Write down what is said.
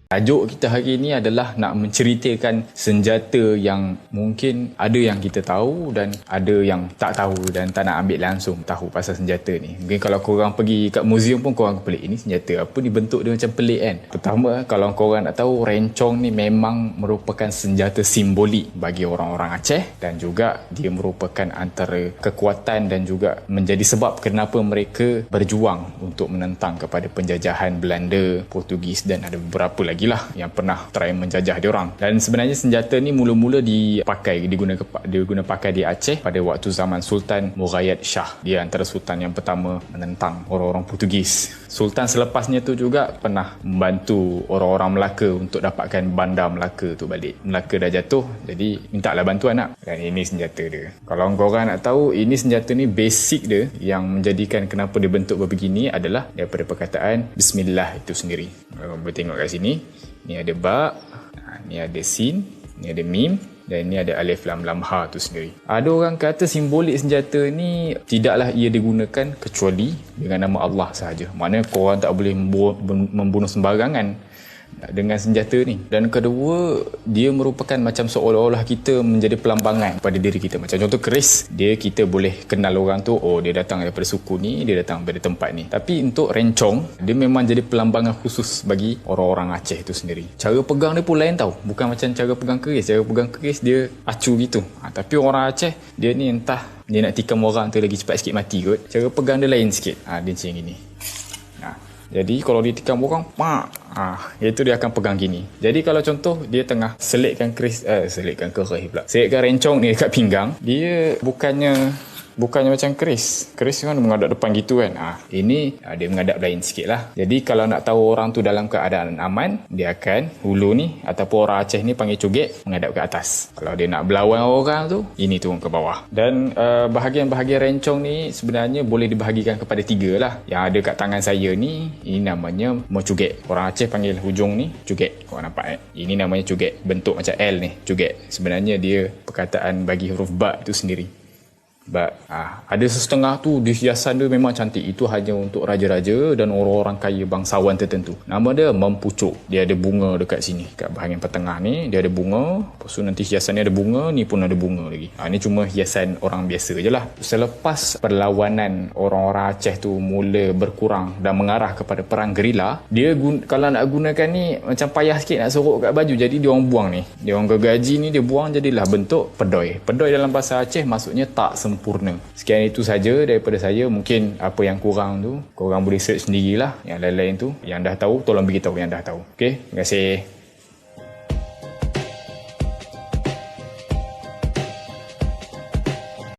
Tajuk kita hari ini adalah nak menceritakan senjata yang mungkin ada yang kita tahu dan ada yang tak tahu dan tak nak ambil langsung tahu pasal senjata ni. Mungkin kalau korang pergi kat museum pun korang pelik, ini senjata apa ni, bentuk dia macam pelik kan. Pertama, kalau korang nak tahu, rencong ni memang merupakan senjata simbolik bagi orang-orang Aceh dan juga dia merupakan antara kekuatan dan juga menjadi sebab kenapa mereka berjuang untuk menentang kepada penjajahan Belanda, Portugis dan ada beberapa lagi lah yang pernah try menjajah diorang. Dan sebenarnya senjata ni mula-mula diguna pakai di Aceh pada waktu zaman Sultan Murayat Shah. Dia antara sultan yang pertama menentang orang-orang Portugis. Sultan selepasnya tu juga pernah membantu orang-orang Melaka untuk dapatkan bandar Melaka tu balik. Melaka dah jatuh, jadi mintalah bantuan nak. Dan ini senjata dia. Kalau korang nak tahu, ini senjata ni basic dia yang menjadikan kenapa dia bentuk berbegini adalah daripada perkataan Bismillah itu sendiri. Boleh tengok kat sini. Ni ada ba, ni ada sin, ni ada mim dan ni ada alif lam lam ha tu sendiri. Ada orang kata simbolik senjata ni tidaklah ia digunakan kecuali dengan nama Allah sahaja. Maknanya korang tak boleh membunuh sembarangan dengan senjata ni. Dan kedua, dia merupakan macam seolah-olah kita menjadi pelambangan pada diri kita. Macam contoh keris, kita boleh kenal orang tu, oh dia datang daripada suku ni, dia datang daripada tempat ni. Tapi untuk rencong, dia memang jadi pelambangan khusus bagi orang-orang Aceh tu sendiri. Cara pegang dia pun lain tau, bukan macam cara pegang keris. Cara pegang keris dia acu gitu, tapi orang Aceh dia ni entah dia nak tikam orang tu lagi cepat sikit mati kot. Cara pegang dia lain sikit. Dia macam gini. Jadi kalau dia tikam orang, itu dia akan pegang gini. Jadi kalau contoh dia tengah selitkan rencong ni dekat pinggang, dia bukannya macam keris. Keris kan menghadap depan gitu kan. Ini dia menghadap lain sikit lah. Jadi kalau nak tahu orang tu dalam keadaan aman, dia akan hulu ni ataupun orang Aceh ni panggil cugek, menghadap ke atas. Kalau dia nak berlawan orang tu, ini turun ke bawah. Dan bahagian-bahagian rencong ni sebenarnya boleh dibahagikan kepada 3 lah. Yang ada kat tangan saya ni, ini namanya cugek. Orang Aceh panggil hujung ni cugek. Korang nampak Ini namanya cugek. Bentuk macam L ni, cugek. Sebenarnya dia perkataan bagi huruf ba itu sendiri. Ada setengah tu hiasan dia memang cantik. Itu hanya untuk raja-raja dan orang-orang kaya bangsawan tertentu. Nama dia mempucuk. Dia ada bunga dekat sini, kat bahagian pertengah ni dia ada bunga. Lepas tu nanti hiasan ni ada bunga, ni pun ada bunga lagi. Ni cuma hiasan orang biasa je lah. Selepas perlawanan orang-orang Aceh tu mula berkurang dan mengarah kepada perang gerila, dia kalau nak gunakan ni macam payah sikit nak sorok kat baju. Jadi dia orang buang ni, dia orang gergaji ni dia buang, jadilah bentuk pedoi. Pedoi dalam bahasa Aceh maksudnya tak sempurna. Sekian itu saja daripada saya. Mungkin apa yang kurang tu korang boleh search sendirilah. Yang lain-lain tu yang dah tahu, tolong beritahu yang dah tahu. Okey, terima kasih.